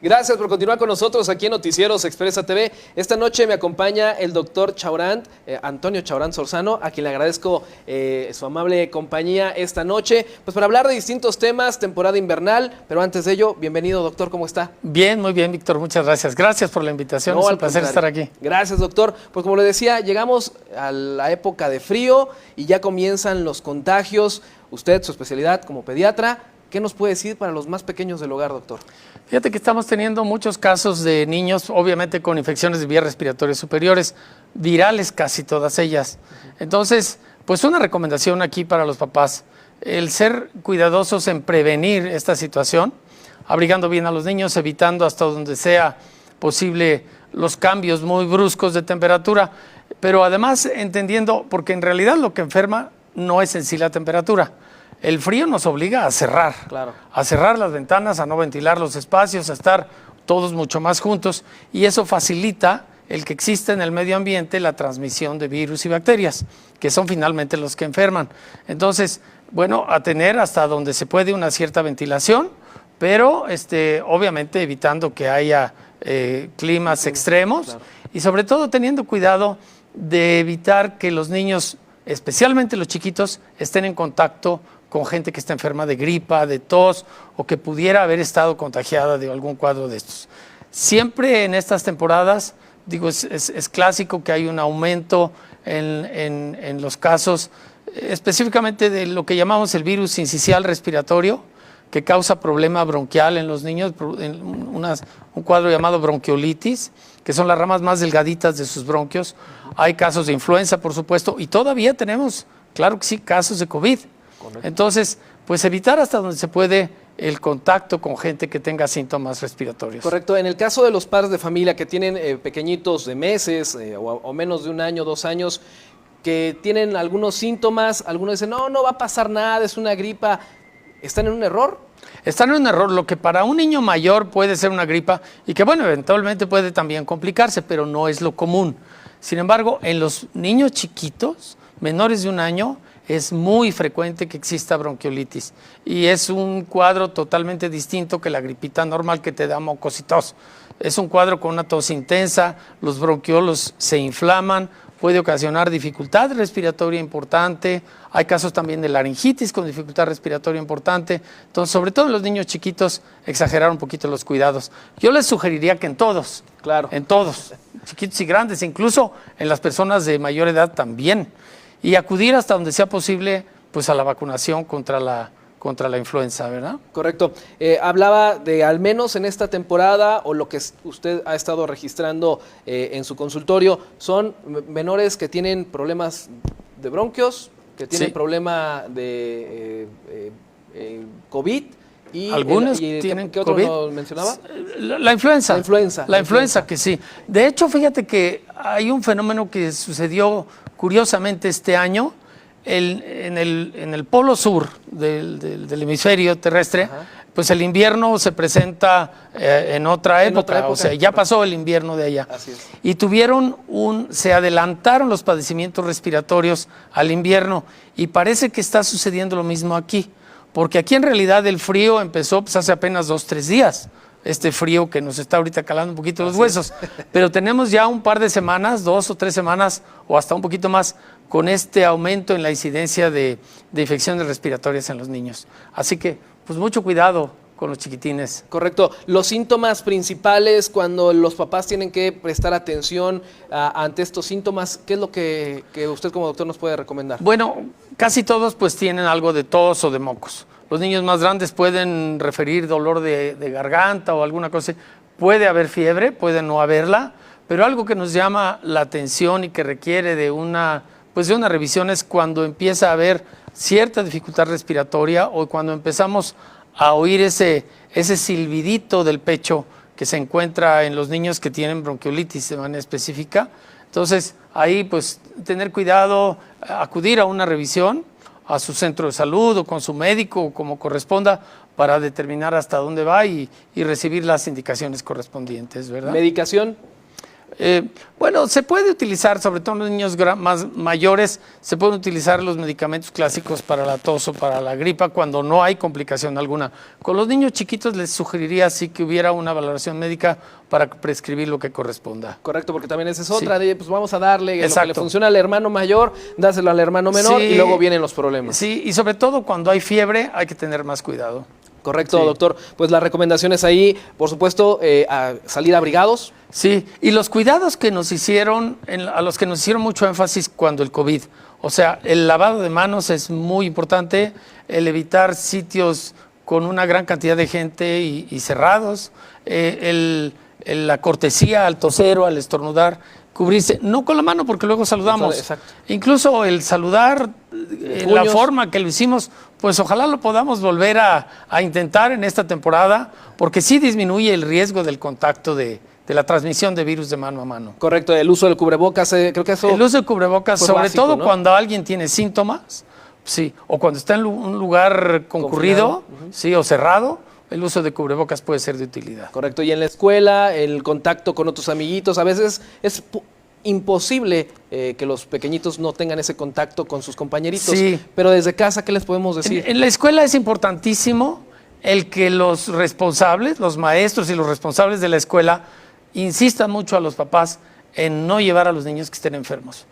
Gracias por continuar con nosotros aquí en Noticieros Expresa TV. Esta noche me acompaña el doctor Chaurán, Antonio Chaurán Sorzano, a quien le agradezco su amable compañía esta noche, pues para hablar de distintos temas, temporada invernal, pero antes de ello, bienvenido doctor, ¿cómo está? Bien, muy bien, Víctor, muchas gracias. Gracias por la invitación, es un placer estar aquí. Gracias, doctor. Pues como le decía, llegamos a la época de frío y ya comienzan los contagios. Usted, su especialidad como pediatra, ¿qué nos puede decir para los más pequeños del hogar, doctor? Fíjate que estamos teniendo muchos casos de niños, obviamente con infecciones de vías respiratorias superiores, virales casi todas ellas. Entonces, pues una recomendación aquí para los papás, el ser cuidadosos en prevenir esta situación, abrigando bien a los niños, evitando hasta donde sea posible los cambios muy bruscos de temperatura, pero además entendiendo, porque en realidad lo que enferma no es en sí la temperatura. El frío nos obliga a cerrar, a cerrar las ventanas, a no ventilar los espacios, a estar todos mucho más juntos, y eso facilita el que exista en el medio ambiente la transmisión de virus y bacterias, que son finalmente los que enferman. Entonces, bueno, a tener hasta donde se puede una cierta ventilación, pero obviamente evitando que haya climas extremos, y sobre todo teniendo cuidado de evitar que los niños, especialmente los chiquitos, estén en contacto con gente que está enferma de gripa, de tos, o que pudiera haber estado contagiada de algún cuadro de estos. Siempre en estas temporadas, digo, es clásico que hay un aumento en los casos, específicamente de lo que llamamos el virus sincicial respiratorio, que causa problema bronquial en los niños, un cuadro llamado bronquiolitis, que son las ramas más delgaditas de sus bronquios. Hay casos de influenza, por supuesto, y todavía tenemos, claro que sí, casos de COVID. Correcto. Entonces, pues evitar hasta donde se puede el contacto con gente que tenga síntomas respiratorios. Correcto. En el caso de los padres de familia que tienen pequeñitos de meses o menos de 1 año, 2 años, que tienen algunos síntomas, algunos dicen, no va a pasar nada, es una gripa, ¿están en un error? Están en un error. Lo que para un niño mayor puede ser una gripa y que, bueno, eventualmente puede también complicarse, pero no es lo común. Sin embargo, en los niños chiquitos, menores de 1 año, es muy frecuente que exista bronquiolitis y es un cuadro totalmente distinto que la gripita normal que te da mocositos. Es un cuadro con una tos intensa, los bronquiolos se inflaman, puede ocasionar dificultad respiratoria importante, hay casos también de laringitis con dificultad respiratoria importante. Entonces, sobre todo en los niños chiquitos, exagerar un poquito los cuidados. Yo les sugeriría que en todos, chiquitos y grandes, incluso en las personas de mayor edad también, y acudir hasta donde sea posible pues a la vacunación contra la influenza, ¿verdad? Correcto. Hablaba de, al menos en esta temporada, o lo que usted ha estado registrando en su consultorio, son menores que tienen problemas de bronquios, que tienen problema de COVID. Y algunos tienen ¿qué otro COVID? nos mencionaba? La influenza. La influenza, que sí. De hecho, fíjate que hay un fenómeno que sucedió curiosamente este año en el polo sur del hemisferio terrestre. Ajá. Pues el invierno se presenta en otra época, o sea, ya pasó el invierno de allá. Así es. Y se adelantaron los padecimientos respiratorios al invierno y parece que está sucediendo lo mismo aquí. Porque aquí en realidad el frío empezó pues, hace apenas 2 o 3 días, este frío que nos está ahorita calando un poquito los huesos, pero tenemos ya un par de semanas, 2 o 3 semanas o hasta un poquito más, con este aumento en la incidencia de infecciones respiratorias en los niños. Así que pues mucho cuidado con los chiquitines. Correcto. Los síntomas principales cuando los papás tienen que prestar atención ante estos síntomas, ¿qué es lo que usted como doctor nos puede recomendar? Bueno, casi todos pues tienen algo de tos o de mocos. Los niños más grandes pueden referir dolor de garganta o alguna cosa. Puede haber fiebre, puede no haberla, pero algo que nos llama la atención y que requiere de una revisión es cuando empieza a haber cierta dificultad respiratoria o cuando empezamos a oír ese silbidito del pecho que se encuentra en los niños que tienen bronquiolitis de manera específica. Entonces, ahí pues tener cuidado, acudir a una revisión a su centro de salud o con su médico o como corresponda para determinar hasta dónde va y recibir las indicaciones correspondientes, ¿verdad? ¿Medicación? Bueno, se puede utilizar, sobre todo en los niños más mayores, se pueden utilizar los medicamentos clásicos para la tos o para la gripa cuando no hay complicación alguna. Con los niños chiquitos les sugeriría sí que hubiera una valoración médica para prescribir lo que corresponda. Correcto, porque también esa es otra, de pues vamos a darle lo que le Exacto. funciona al hermano mayor, dáselo al hermano menor Sí. y luego vienen los problemas. Sí, y sobre todo cuando hay fiebre hay que tener más cuidado. Correcto, Sí. doctor. Pues las recomendaciones ahí, por supuesto, a salir abrigados. Sí, y los cuidados que nos hicieron, a los que nos hicieron mucho énfasis cuando el COVID, o sea, el lavado de manos es muy importante, el evitar sitios con una gran cantidad de gente y cerrados, la cortesía al toser o al estornudar, cubrirse, no con la mano porque luego saludamos, Exacto. incluso el saludar en la Puños. forma que lo hicimos, pues ojalá lo podamos volver a intentar en esta temporada, porque sí disminuye el riesgo del contacto de la transmisión de virus de mano a mano. Correcto, el uso del cubrebocas, creo que eso... El uso de cubrebocas, fue sobre básico, todo ¿no? cuando alguien tiene síntomas, sí, o cuando está en un lugar concurrido, sí, o cerrado, el uso de cubrebocas puede ser de utilidad. Correcto, y en la escuela, el contacto con otros amiguitos, a veces es imposible que los pequeñitos no tengan ese contacto con sus compañeritos. Sí. Pero desde casa, ¿qué les podemos decir? En la escuela es importantísimo el que los responsables, los maestros y los responsables de la escuela insistan mucho a los papás en no llevar a los niños que estén enfermos.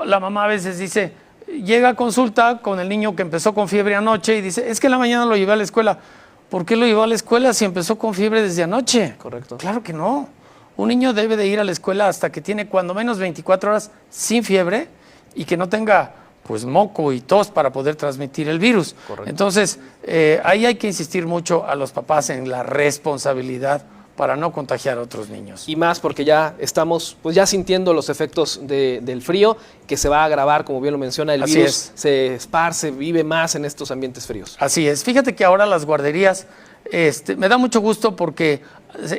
La mamá a veces dice, llega a consulta con el niño que empezó con fiebre anoche y dice, es que en la mañana lo llevé a la escuela. ¿Por qué lo llevó a la escuela si empezó con fiebre desde anoche? Correcto. Claro que no. Un niño debe de ir a la escuela hasta que tiene cuando menos 24 horas sin fiebre y que no tenga pues moco y tos para poder transmitir el virus. Correcto. Entonces, ahí hay que insistir mucho a los papás en la responsabilidad para no contagiar a otros niños. Y más porque ya estamos pues ya sintiendo los efectos del frío, que se va a agravar, como bien lo menciona, el Así virus es. se esparce, vive más en estos ambientes fríos. Así es. Fíjate que ahora las guarderías, me da mucho gusto porque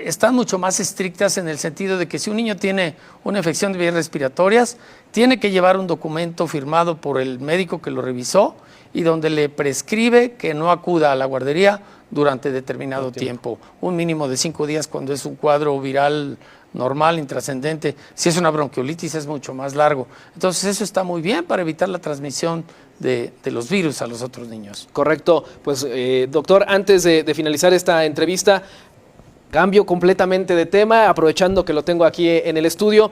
están mucho más estrictas en el sentido de que si un niño tiene una infección de vías respiratorias, tiene que llevar un documento firmado por el médico que lo revisó y donde le prescribe que no acuda a la guardería durante determinado tiempo. Un mínimo de 5 días cuando es un cuadro viral normal, intrascendente. Si es una bronquiolitis es mucho más largo. Entonces eso está muy bien para evitar la transmisión de los virus a los otros niños. Correcto. Pues doctor, antes de finalizar esta entrevista, cambio completamente de tema, aprovechando que lo tengo aquí en el estudio.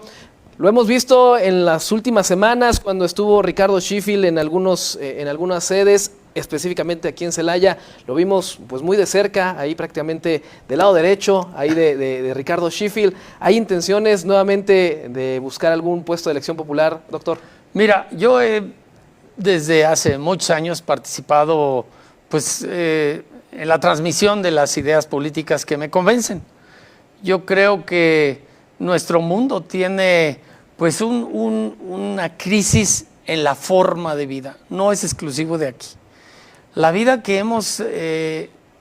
Lo hemos visto en las últimas semanas cuando estuvo Ricardo Sheffield en algunas sedes, específicamente aquí en Celaya. Lo vimos pues muy de cerca, ahí prácticamente del lado derecho, ahí de Ricardo Sheffield. ¿Hay intenciones nuevamente de buscar algún puesto de elección popular, doctor? Mira, yo he desde hace muchos años participado pues, en la transmisión de las ideas políticas que me convencen. Yo creo que nuestro mundo tiene pues una crisis en la forma de vida, no es exclusivo de aquí. La vida que hemos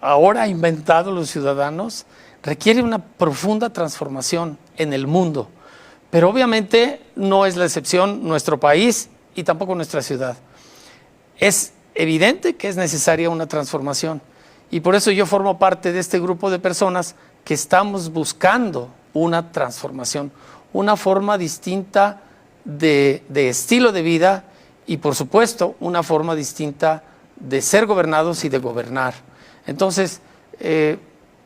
ahora inventado los ciudadanos requiere una profunda transformación en el mundo, pero obviamente no es la excepción nuestro país y tampoco nuestra ciudad. Es evidente que es necesaria una transformación y por eso yo formo parte de este grupo de personas que estamos buscando una transformación, una forma distinta de estilo de vida y por supuesto una forma distinta de ser gobernados y de gobernar. Entonces,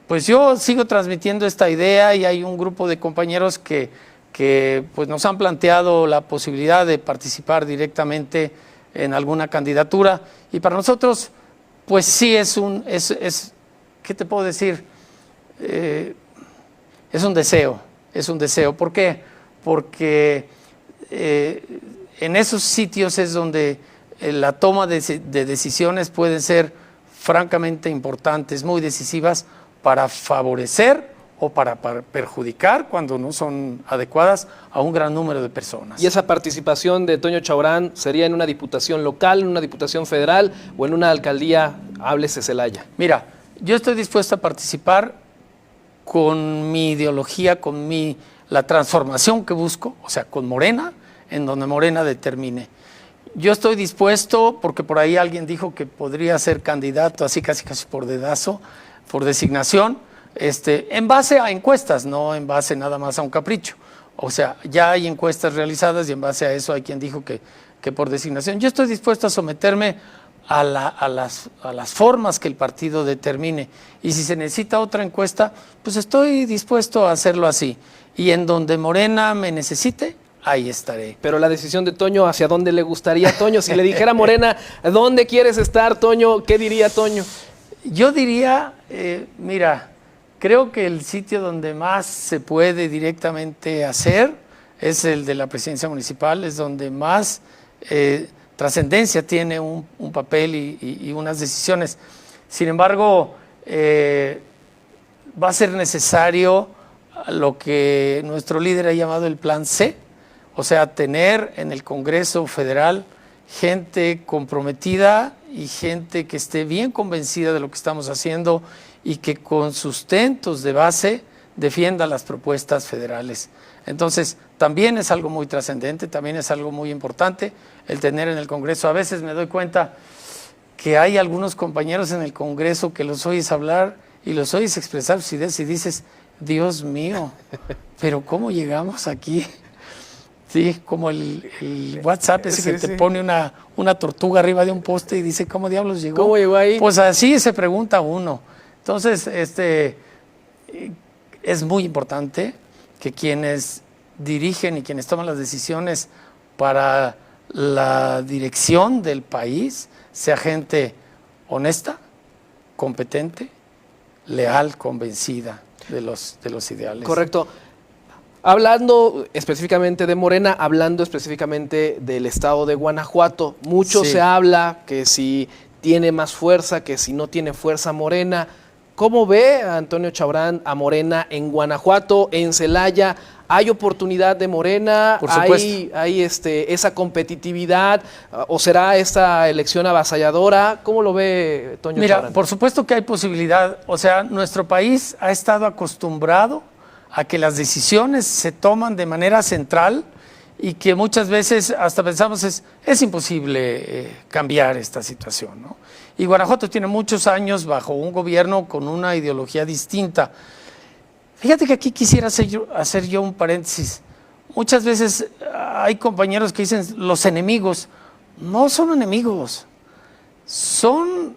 pues yo sigo transmitiendo esta idea y hay un grupo de compañeros que pues nos han planteado la posibilidad de participar directamente en alguna candidatura y para nosotros pues sí ¿qué te puedo decir? Es un deseo. ¿Por qué? Porque en esos sitios es donde la toma de decisiones pueden ser francamente importantes, muy decisivas para favorecer o para perjudicar, cuando no son adecuadas, a un gran número de personas. ¿Y esa participación de Toño Chaurán sería en una diputación local, en una diputación federal o en una alcaldía, háblese Celaya? Mira, yo estoy dispuesto a participar con mi ideología, la transformación que busco, o sea, con Morena, en donde Morena determine. Yo estoy dispuesto, porque por ahí alguien dijo que podría ser candidato, así casi por dedazo, por designación, en base a encuestas, no en base nada más a un capricho. O sea, ya hay encuestas realizadas y en base a eso hay quien dijo que por designación. Yo estoy dispuesto a someterme a las formas que el partido determine. Y si se necesita otra encuesta, pues estoy dispuesto a hacerlo así. Y en donde Morena me necesite, ahí estaré. Pero la decisión de Toño, ¿hacia dónde le gustaría, Toño? Si le dijera a Morena, ¿dónde quieres estar, Toño? ¿Qué diría Toño? Yo diría, mira, creo que el sitio donde más se puede directamente hacer es el de la presidencia municipal, es donde más trascendencia tiene un papel y unas decisiones. Sin embargo, va a ser necesario lo que nuestro líder ha llamado el plan C, o sea, tener en el Congreso Federal gente comprometida y gente que esté bien convencida de lo que estamos haciendo y que con sustentos de base defienda las propuestas federales. Entonces, también es algo muy trascendente, también es algo muy importante el tener en el Congreso. A veces me doy cuenta que hay algunos compañeros en el Congreso que los oyes hablar y los oyes expresar sus ideas y dices, Dios mío, pero ¿cómo llegamos aquí? Sí, como el WhatsApp ese que te pone una tortuga arriba de un poste y dice, ¿cómo diablos llegó? ¿Cómo llegó ahí? Pues así se pregunta uno. Entonces, es muy importante que quienes dirigen y quienes toman las decisiones para la dirección del país sea gente honesta, competente, leal, convencida de los ideales. Correcto. Hablando específicamente de Morena, hablando específicamente del estado de Guanajuato, mucho se habla que si tiene más fuerza, que si no tiene fuerza Morena. ¿Cómo ve a Antonio Chabrán a Morena en Guanajuato, en Celaya? ¿Hay oportunidad de Morena? Por supuesto. ¿Hay esa competitividad? ¿O será esta elección avasalladora? ¿Cómo lo ve Toño Chabrán? Mira, por supuesto que hay posibilidad. O sea, nuestro país ha estado acostumbrado a que las decisiones se toman de manera central y que muchas veces hasta pensamos es imposible cambiar esta situación, ¿no? Y Guanajuato tiene muchos años bajo un gobierno con una ideología distinta. Fíjate que aquí quisiera hacer yo un paréntesis. Muchas veces hay compañeros que dicen los enemigos. No son enemigos, son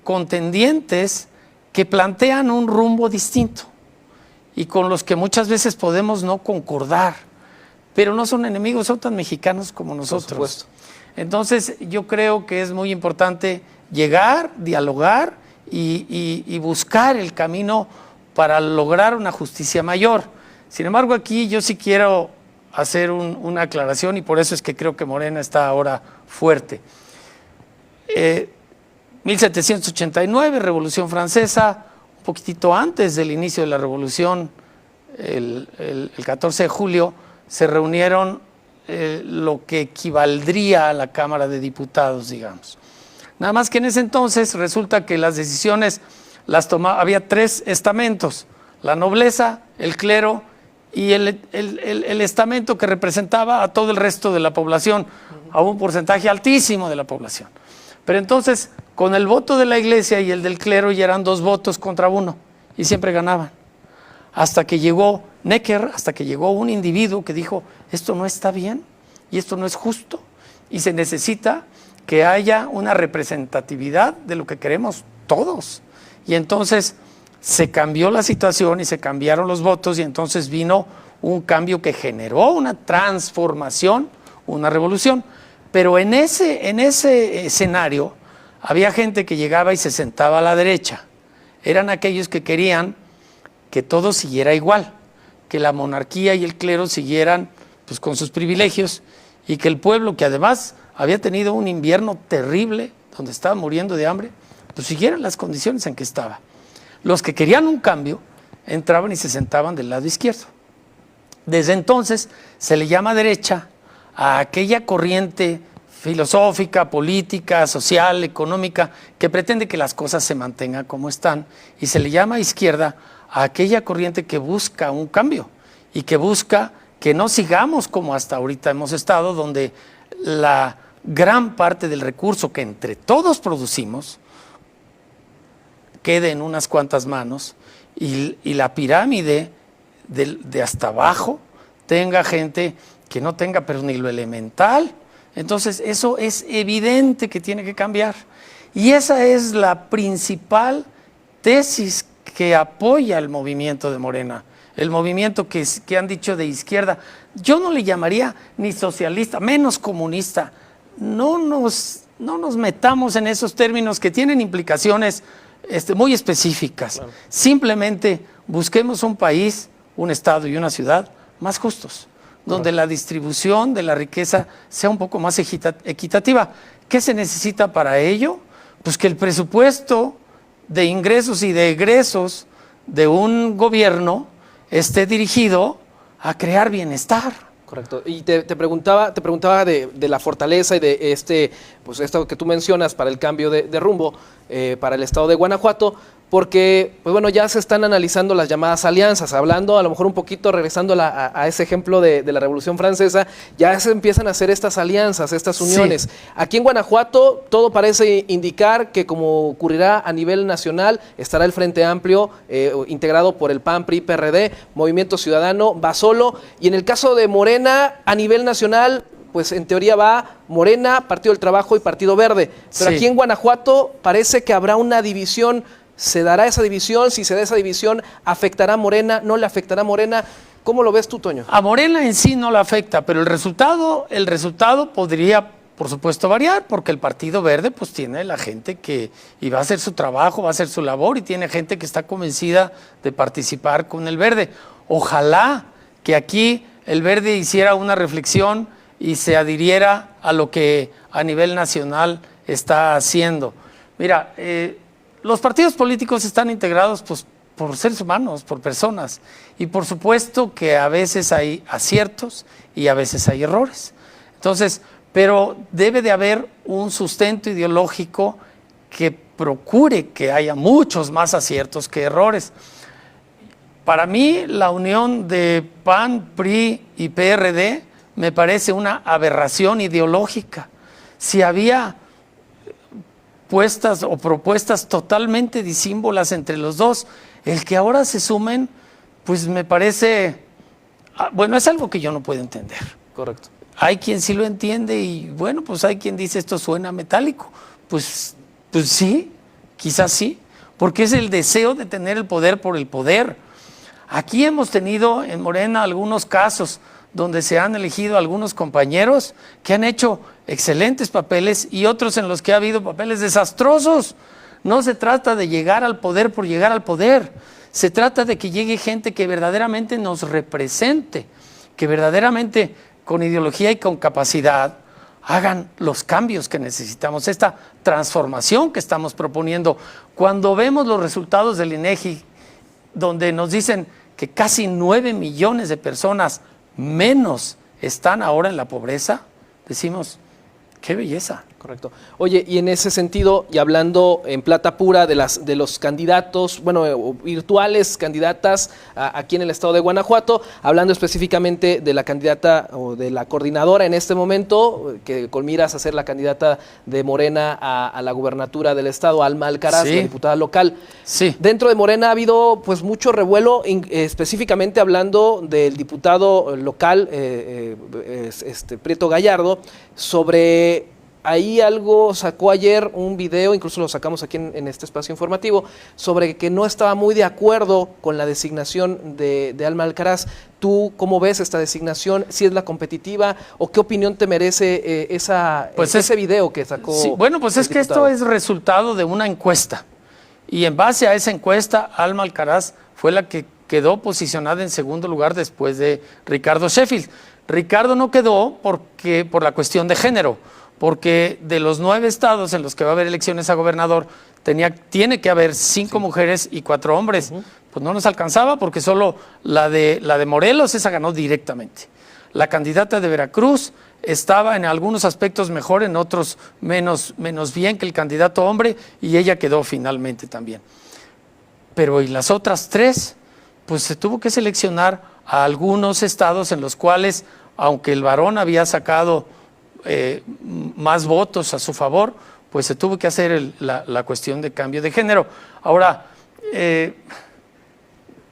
contendientes que plantean un rumbo distinto y con los que muchas veces podemos no concordar, pero no son enemigos, son tan mexicanos como nosotros. Por supuesto. Entonces yo creo que es muy importante llegar, dialogar y buscar el camino para lograr una justicia mayor. Sin embargo, aquí yo sí quiero hacer una aclaración y por eso es que creo que Morena está ahora fuerte. 1789, Revolución Francesa, un poquitito antes del inicio de la Revolución, el 14 de julio, se reunieron lo que equivaldría a la Cámara de Diputados, digamos. Nada más que en ese entonces resulta que las decisiones las tomaba, había 3 estamentos, la nobleza, el clero y el estamento que representaba a todo el resto de la población, a un porcentaje altísimo de la población. Pero entonces, con el voto de la iglesia y el del clero ya eran 2 votos contra 1 y siempre ganaban. Hasta que llegó Necker, hasta que llegó un individuo que dijo, esto no está bien y esto no es justo y se necesita que haya una representatividad de lo que queremos todos. Y entonces se cambió la situación y se cambiaron los votos y entonces vino un cambio que generó una transformación, una revolución. Pero en ese escenario había gente que llegaba y se sentaba a la derecha. Eran aquellos que querían que todo siguiera igual, que la monarquía y el clero siguieran pues, con sus privilegios y que el pueblo, que además había tenido un invierno terrible, donde estaba muriendo de hambre, pues siguieran las condiciones en que estaba. Los que querían un cambio entraban y se sentaban del lado izquierdo. Desde entonces se le llama derecha a aquella corriente filosófica, política, social, económica, que pretende que las cosas se mantengan como están, y se le llama izquierda a aquella corriente que busca un cambio y que busca que no sigamos como hasta ahorita hemos estado, donde la gran parte del recurso que entre todos producimos quede en unas cuantas manos y la pirámide de hasta abajo tenga gente que no tenga pero ni lo elemental. Entonces eso es evidente que tiene que cambiar. Y esa es la principal tesis que apoya el movimiento de Morena, el movimiento que han dicho de izquierda. Yo no le llamaría ni socialista, menos comunista. No nos metamos en esos términos que tienen implicaciones muy específicas. Claro. Simplemente busquemos un país, un estado y una ciudad más justos, donde la distribución de la riqueza sea un poco más equitativa. ¿Qué se necesita para ello? Pues que el presupuesto de ingresos y de egresos de un gobierno esté dirigido a crear bienestar. Correcto. Y te preguntaba de la fortaleza y de pues esto que tú mencionas para el cambio de rumbo para el estado de Guanajuato, porque pues bueno, ya se están analizando las llamadas alianzas, hablando a lo mejor un poquito, regresando a ese ejemplo de la Revolución Francesa, ya se empiezan a hacer estas alianzas, estas uniones. Sí. Aquí en Guanajuato todo parece indicar que, como ocurrirá a nivel nacional, estará el Frente Amplio integrado por el PAN, PRI, PRD, Movimiento Ciudadano, va solo, y en el caso de Morena, a nivel nacional, pues en teoría va Morena, Partido del Trabajo y Partido Verde, pero sí, aquí en Guanajuato parece que habrá una división. ¿Se dará esa división? Si se da esa división, ¿afectará a Morena? ¿No le afectará a Morena? ¿Cómo lo ves tú, Toño? A Morena en sí no le afecta, pero el resultado podría, por supuesto, variar, porque el Partido Verde pues tiene la gente que y va a hacer su trabajo, va a hacer su labor, y tiene gente que está convencida de participar con el Verde. Ojalá que aquí el Verde hiciera una reflexión y se adhiriera a lo que a nivel nacional está haciendo. Mira, los partidos políticos están integrados pues, por seres humanos, por personas, y por supuesto que a veces hay aciertos y a veces hay errores. Entonces, pero debe de haber un sustento ideológico que procure que haya muchos más aciertos que errores. Para mí, la unión de PAN, PRI y PRD me parece una aberración ideológica. Si había propuestas totalmente disímbolas entre los dos, el que ahora se sumen, pues me parece, bueno, es algo que yo no puedo entender. Correcto. Hay quien sí lo entiende y bueno, pues hay quien dice esto suena metálico. Pues sí, quizás sí, porque es el deseo de tener el poder por el poder. Aquí hemos tenido en Morena algunos casos donde se han elegido algunos compañeros que han hecho excelentes papeles y otros en los que ha habido papeles desastrosos. No se trata de llegar al poder por llegar al poder, se trata de que llegue gente que verdaderamente nos represente, que verdaderamente con ideología y con capacidad hagan los cambios que necesitamos, esta transformación que estamos proponiendo. Cuando vemos los resultados del INEGI, donde nos dicen que casi 9 millones de personas menos están ahora en la pobreza, decimos, ¡qué belleza! Correcto. Oye, y en ese sentido, y hablando en plata pura de los candidatos, bueno, virtuales candidatas aquí en el estado de Guanajuato, hablando específicamente de la candidata o de la coordinadora en este momento, que con miras a ser la candidata de Morena a la gubernatura del estado, Alma Alcaraz, sí, la diputada local. Sí. Dentro de Morena ha habido pues mucho revuelo, específicamente hablando del diputado local, Prieto Gallardo, sobre... Ahí algo sacó ayer un video, incluso lo sacamos aquí en este espacio informativo, sobre que no estaba muy de acuerdo con la designación de Alma Alcaraz. ¿Tú cómo ves esta designación? ¿Si es la competitiva? ¿O qué opinión te merece ese video que sacó? Sí, bueno, pues es que esto es resultado de una encuesta. Y en base a esa encuesta, Alma Alcaraz fue la que quedó posicionada en segundo lugar después de Ricardo Sheffield. Ricardo no quedó por la cuestión de género, porque de los 9 estados en los que va a haber elecciones a gobernador, tiene que haber 5 mujeres y 4 hombres. Pues no nos alcanzaba porque solo la de Morelos, esa ganó directamente. La candidata de Veracruz estaba en algunos aspectos mejor, en otros menos bien que el candidato hombre, y ella quedó finalmente también. Pero y las otras 3, pues se tuvo que seleccionar a algunos estados en los cuales, aunque el varón había sacado más votos a su favor, pues se tuvo que hacer la cuestión de cambio de género. Ahora,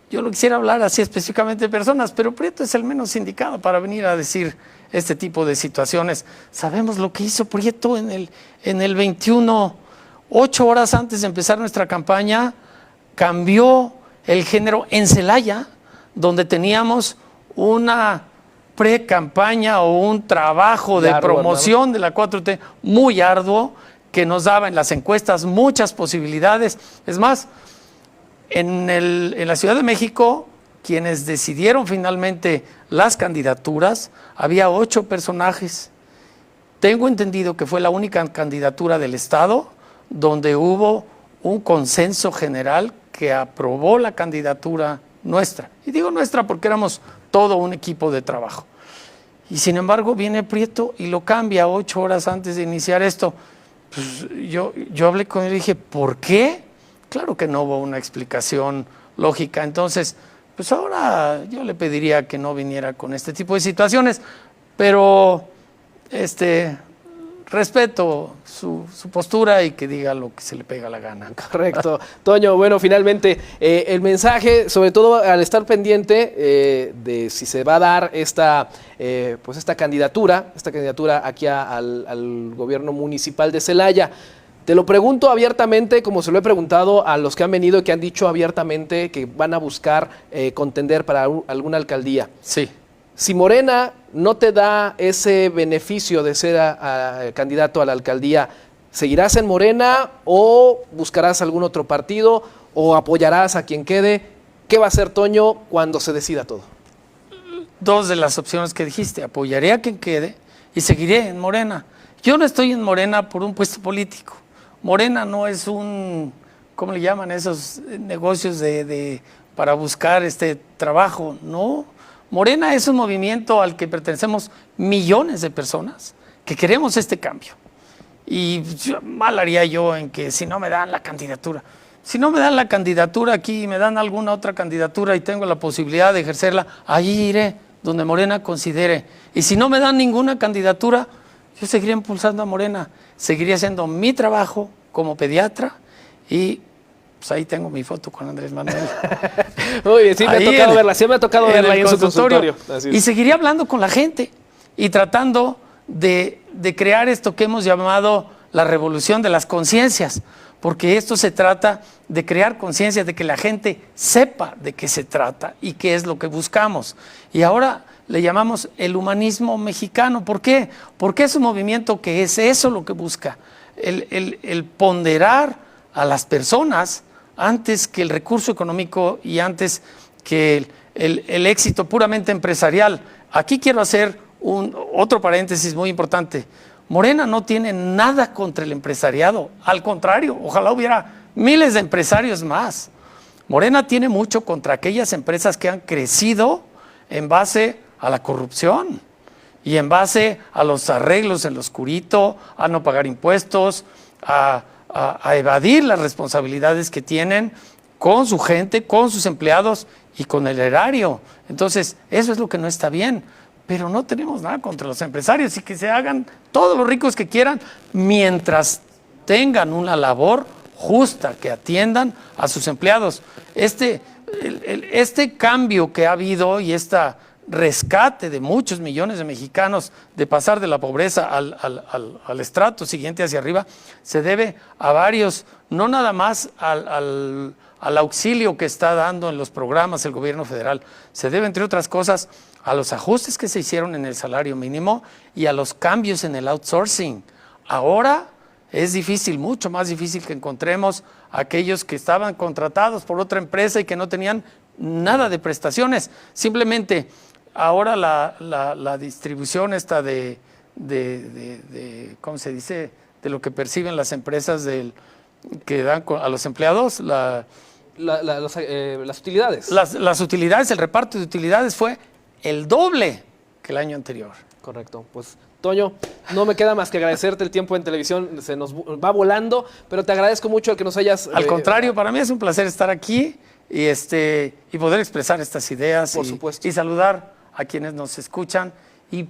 yo no quisiera hablar así específicamente de personas, pero Prieto es el menos indicado para venir a decir este tipo de situaciones. Sabemos lo que hizo Prieto en el 21, 8 horas antes de empezar nuestra campaña, cambió el género en Celaya, donde teníamos una pre-campaña o un trabajo de promoción de la 4T muy arduo, que nos daba en las encuestas muchas posibilidades. Es más, en la Ciudad de México, quienes decidieron finalmente las candidaturas, había 8 personajes. Tengo entendido que fue la única candidatura del Estado donde hubo un consenso general que aprobó la candidatura nuestra. Y digo nuestra porque éramos todo un equipo de trabajo. Y sin embargo viene Prieto y lo cambia 8 horas antes de iniciar esto. Pues yo hablé con él y dije, ¿por qué? Claro que no hubo una explicación lógica. Entonces, pues ahora yo le pediría que no viniera con este tipo de situaciones, pero respeto su postura y que diga lo que se le pega la gana. Correcto. Toño, bueno, finalmente, el mensaje, sobre todo al estar pendiente de si se va a dar esta candidatura aquí al gobierno municipal de Celaya. Te lo pregunto abiertamente, como se lo he preguntado a los que han venido y que han dicho abiertamente que van a buscar contender para alguna alcaldía. Sí. Si Morena no te da ese beneficio de ser candidato a la alcaldía, ¿seguirás en Morena o buscarás algún otro partido o apoyarás a quien quede? ¿Qué va a hacer Toño cuando se decida todo? 2 de las opciones que dijiste. Apoyaré a quien quede y seguiré en Morena. Yo no estoy en Morena por un puesto político. Morena no es ¿cómo le llaman esos negocios para buscar trabajo? No. Morena es un movimiento al que pertenecemos millones de personas que queremos este cambio. Y mal haría yo en que si no me dan la candidatura. Si no me dan la candidatura aquí y me dan alguna otra candidatura y tengo la posibilidad de ejercerla, allí iré donde Morena considere. Y si no me dan ninguna candidatura, yo seguiré impulsando a Morena. Seguiré haciendo mi trabajo como pediatra y pues ahí tengo mi foto con Andrés Manuel. Oye, sí me ha tocado verla, sí me ha tocado verla ahí en su consultorio. Y seguiré hablando con la gente y tratando de crear esto que hemos llamado la revolución de las conciencias, porque esto se trata de crear conciencia, de que la gente sepa de qué se trata y qué es lo que buscamos. Y ahora le llamamos el humanismo mexicano. ¿Por qué? Porque es un movimiento que es eso lo que busca, el ponderar a las personas antes que el recurso económico y antes que el éxito puramente empresarial. Aquí quiero hacer otro paréntesis muy importante. Morena no tiene nada contra el empresariado, al contrario, ojalá hubiera miles de empresarios más. Morena tiene mucho contra aquellas empresas que han crecido en base a la corrupción y en base a los arreglos en lo oscurito, a no pagar impuestos, a evadir las responsabilidades que tienen con su gente, con sus empleados y con el erario. Entonces, eso es lo que no está bien. Pero no tenemos nada contra los empresarios y que se hagan todos los ricos que quieran mientras tengan una labor justa, que atiendan a sus empleados. Este cambio que ha habido y este rescate de muchos millones de mexicanos de pasar de la pobreza al estrato siguiente hacia arriba se debe a varios, no nada más al auxilio que está dando en los programas el gobierno federal, se debe, entre otras cosas, a los ajustes que se hicieron en el salario mínimo y a los cambios en el outsourcing. Ahora es difícil, mucho más difícil que encontremos a aquellos que estaban contratados por otra empresa y que no tenían nada de prestaciones. Simplemente ahora la distribución esta de ¿cómo se dice? De lo que perciben las empresas que dan a los empleados, las utilidades. Las utilidades, el reparto de utilidades fue el doble que el año anterior. Correcto. Pues, Toño, no me queda más que agradecerte el tiempo en televisión, se nos va volando, pero te agradezco mucho el que nos hayas... Al contrario, para mí es un placer estar aquí y poder expresar estas ideas. Por supuesto. Y saludar a quienes nos escuchan y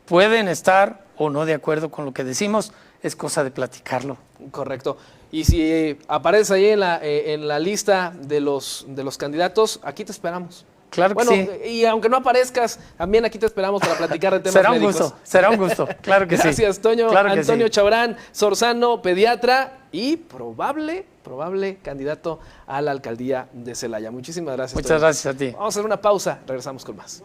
pueden estar o no de acuerdo con lo que decimos, es cosa de platicarlo. Correcto. Y si apareces ahí en la lista de los candidatos, aquí te esperamos. Claro que bueno, sí. Y aunque no aparezcas, también aquí te esperamos para platicar de temas médicos. Será un gusto, claro que sí. Gracias, Toño. Claro que Antonio sí. Chabrán Sorzano, pediatra y probable candidato a la alcaldía de Celaya. Muchísimas gracias. Muchas Toño. gracias a ti. Vamos a hacer una pausa, regresamos con más.